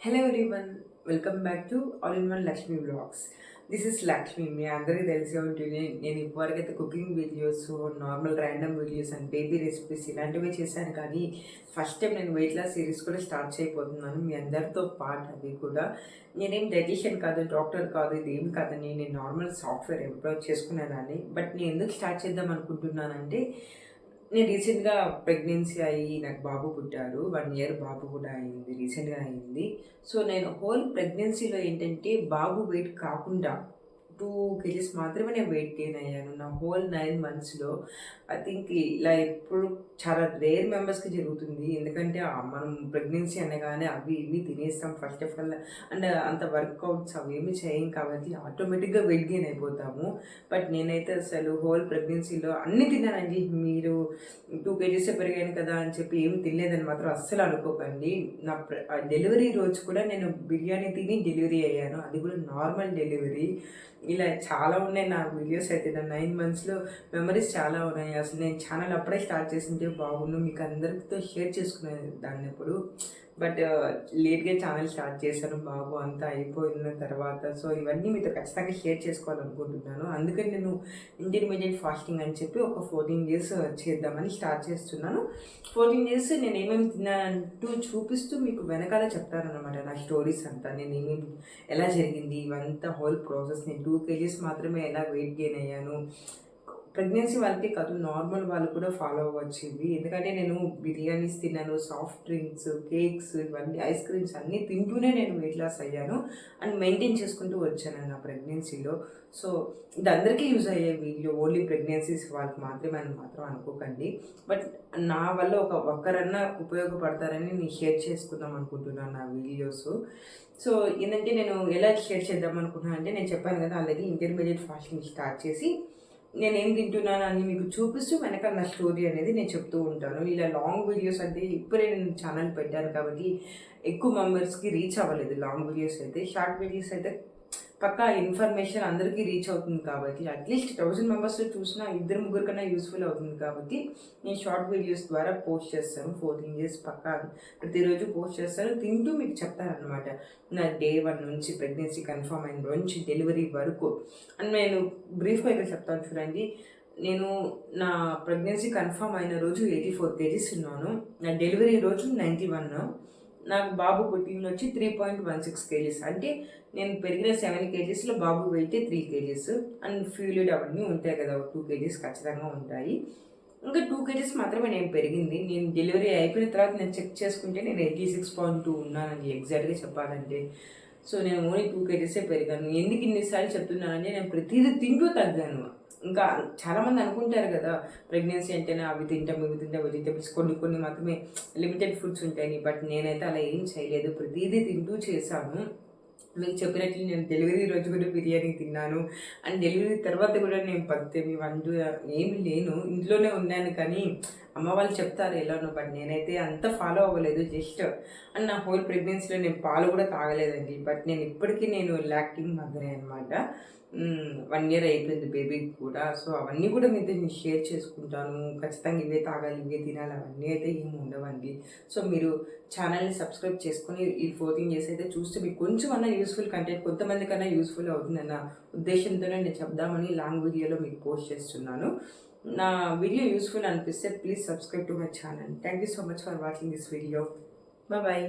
Hello everyone, welcome back to All-in-One Lakshmi Vlogs. This is Lakshmi. మీ అందరికీ తెలిసే ఉంటుంది. నేను ఇప్పటివరకైతే cooking videos, normal random videos and baby recipes ఇలాంటివి చేశాను. కానీ ఫస్ట్ టైం నేను వెయిట్ లాస్ సిరీస్ కూడా స్టార్ట్ చేయబోతున్నాను మీ అందరితో పాటు. అది కూడా నేనేం డైటీషియన్ కాదు, డాక్టర్ కాదు, ఇది ఏం కాదని నేను నార్మల్ సాఫ్ట్వేర్ ఎంప్లాయ్ చేసుకునేదాన్ని. బట్ నేను ఎందుకు స్టార్ట్ చేద్దాం అనుకుంటున్నానంటే, నేను రీసెంట్గా ప్రెగ్నెన్సీ అయ్యి నాకు బాబు పుట్టారు. 1 ఇయర్ బాబు కూడా అయింది, రీసెంట్గా అయింది. సో నేను హోల్ ప్రెగ్నెన్సీలో ఏంటంటే బాబు వెయిట్ కాకుండా 2 kgs మాత్రమే నేను వెయిట్ గెయిన్ అయ్యాను నా హోల్ 9 monthsలో. ఐ థింక్ ఇలా ఎప్పుడు చాలా రేర్ మెంబర్స్కి జరుగుతుంది. ఎందుకంటే మనం ప్రెగ్నెన్సీ అనగానే అవి ఇవి తినేస్తాం ఫస్ట్ ఆఫ్ ఆల్, అండ్ అంత వర్కౌట్స్ అవి ఏమి చేయం కాబట్టి ఆటోమేటిక్గా వెయిట్ గెయిన్ అయిపోతాము. బట్ నేనైతే అసలు హోల్ ప్రెగ్నెన్సీలో అన్నీ తిన్నానండి. మీరు 2 kgs పెరిగాను కదా అని చెప్పి ఏమి తినలేదని మాత్రం అస్సలు అనుకోకండి. నా డెలివరీ రోజు కూడా నేను బిర్యానీ తిని డెలివరీ అయ్యాను, అది కూడా నార్మల్ డెలివరీ. ఇలా చాలా ఉన్నాయి నా వీడియోస్ అయితే. నా 9 monthsలో మెమరీస్ చాలా ఉన్నాయి. అసలు నేను ఛానల్ అప్పుడే స్టార్ట్ చేసింటే బాగుండు, మీకు అందరితో షేర్ చేసుకునే దాన్ని ఇప్పుడు. బట్ లేట్గా ఛానల్ స్టార్ట్ చేశాను బాబు అంతా అయిపోయిన తర్వాత. సో ఇవన్నీ మీతో ఖచ్చితంగా షేర్ చేసుకోవాలనుకుంటున్నాను. అందుకని నేను ఇంటర్మీడియట్ ఫాస్టింగ్ అని చెప్పి ఒక 14 days చేద్దామని స్టార్ట్ చేస్తున్నాను. 14 days నేను ఏమేమి తిన్నానంటూ చూపిస్తూ మీకు వెనకాల చెప్తానన్నమాట నా స్టోరీస్ అంతా. నేను ఏమేమి ఎలా జరిగింది ఇవంతా హోల్ ప్రాసెస్. నేను 2 kgs మాత్రమే ఎలా వెయిట్ గెయిన్ అయ్యాను. ప్రెగ్నెన్సీ వాళ్ళకి కాదు, నార్మల్ వాళ్ళు కూడా ఫాలో అవ్వచ్చు ఇవి. ఎందుకంటే నేను బిర్యానీస్ తిన్నాను, సాఫ్ట్ డ్రింక్స్, కేక్స్, ఇవన్నీ ఐస్ క్రీమ్స్ అన్నీ తింటూనే నేను వెయిట్ లాస్ అయ్యాను అండ్ మెయింటైన్ చేసుకుంటూ వచ్చాను నా ప్రెగ్నెన్సీలో. సో ఇది అందరికీ యూజ్ అయ్యే వీడియో, ఓన్లీ ప్రెగ్నెన్సీస్ వాళ్ళకి మాత్రమే అని మాత్రం అనుకోకండి. బట్ నా వల్ల ఒక్కరన్నా ఉపయోగపడతారని నేను షేర్ చేసుకుందాం అనుకుంటున్నాను నా వీడియోస్. సో ఏంటంటే నేను ఎలా షేర్ చేద్దాం అనుకుంటున్నాను అంటే, నేను చెప్పాను కదా ఆల్రెడీ ఇంటర్మీడియట్ ఫాస్టింగ్ స్టార్ట్ చేసి నేనేం తింటున్నాను అని మీకు చూపిస్తూ వెనక నా స్టోరీ అనేది నేను చెప్తూ ఉంటాను. ఇలా లాంగ్ వీడియోస్ అంటే ఇప్పుడే నేను ఛానల్ పెట్టాను కాబట్టి ఎక్కువ మెంబర్స్కి రీచ్ అవ్వలేదు. లాంగ్ వీడియోస్ అయితే, షార్ట్ వీడియోస్ అయితే పక్కా ఇన్ఫర్మేషన్ అందరికీ రీచ్ అవుతుంది కాబట్టి, అట్లీస్ట్ 1000 members చూసినా 2-3 కన్నా యూస్ఫుల్ అవుతుంది కాబట్టి నేను షార్ట్ వీడియోస్ ద్వారా పోస్ట్ చేస్తాను. 14 days పక్కా ప్రతిరోజు పోస్ట్ చేస్తాను, తింటూ మీకు చెప్తానమాట నా day 1 నుంచి ప్రెగ్నెన్సీ కన్ఫర్మ్ అయిన రోజు నుంచి డెలివరీ వరకు. అండ్ నేను బ్రీఫ్గా ఇక్కడ చెప్తాను చూడండి. నేను నా ప్రెగ్నెన్సీ కన్ఫర్మ్ అయిన రోజు 84 kgs ఉన్నాను. నా డెలివరీ రోజు 91. నాకు బాబు పుట్టిన వచ్చి 3.16 kgs. అంటే నేను పెరిగిన 7 kgsలో బాబు వెయిట్ 3 kgs. అండ్ ఫ్యూలిడ్ అవన్నీ ఉంటాయి కదా, 2 kgs ఖచ్చితంగా ఉంటాయి. ఇంకా 2 kgs మాత్రమే నేను పెరిగింది. నేను డెలివరీ అయిపోయిన తర్వాత నేను చెక్ చేసుకుంటే నేను 86.2 ఉన్నానండి ఎగ్జాక్ట్గా చెప్పాలంటే. సో నేను ఓన్లీ 2 kgs పెరిగాను. ఎందుకు ఇన్నిసార్లు చెప్తున్నానంటే, నేను ప్రతిదీ తింటూ తగ్గాను. ఇంకా చాలామంది అనుకుంటారు కదా ప్రెగ్నెన్సీ అంటేనే అవి తింటాం ఇవి తింటాం, వెజిటేబుల్స్ కొన్ని మాత్రమే లిమిటెడ్ ఫుడ్స్ ఉంటాయి. బట్ నేనైతే అలా ఏం చేయలేదు, ప్రతిదీ తింటూ చేశాను. మీకు చెప్పినట్లు నేను డెలివరీ రోజు కూడా బిర్యానీ తిన్నాను. అండ్ డెలివరీ తర్వాత కూడా నేను పత్యం ఇవంటూ ఏమి లేను, ఇంట్లోనే ఉన్నాను. కానీ అమ్మ వాళ్ళు చెప్తారు ఎలానో, బట్ నేనైతే అంత ఫాలో అవ్వలేదు. జస్ట్ అండ్ నా హోల్ ప్రెగ్నెన్సీలో నేను పాలు కూడా తాగలేదండి. బట్ నేను ఇప్పటికీ నేను లాక్టింగ్ మదరే అనమాట. 1 year అయిపోయింది బేబీకి కూడా. సో అవన్నీ కూడా మీతో నేను షేర్ చేసుకుంటాను. ఖచ్చితంగా ఇవే తాగాలి ఇవే తినాలి అవన్నీ అయితే ఏమి ఉండవండి. సో మీరు ఛానల్ని సబ్స్క్రైబ్ చేసుకొని ఈ 14 days అయితే చూస్తే మీకు కొంచెం అన్న యూస్ఫుల్ కంటెంట్ కొంతమందికన్నా యూస్ఫుల్ అవుతుందన్న ఉద్దేశంతోనే నేను చెప్దామని లాంగ్ వీడియోలో మీకు పోస్ట్ చేస్తున్నాను. నా వీడియో యూస్ఫుల్ అనిపిస్తే please subscribe to my channel. Thank you so much for watching this video. Bye.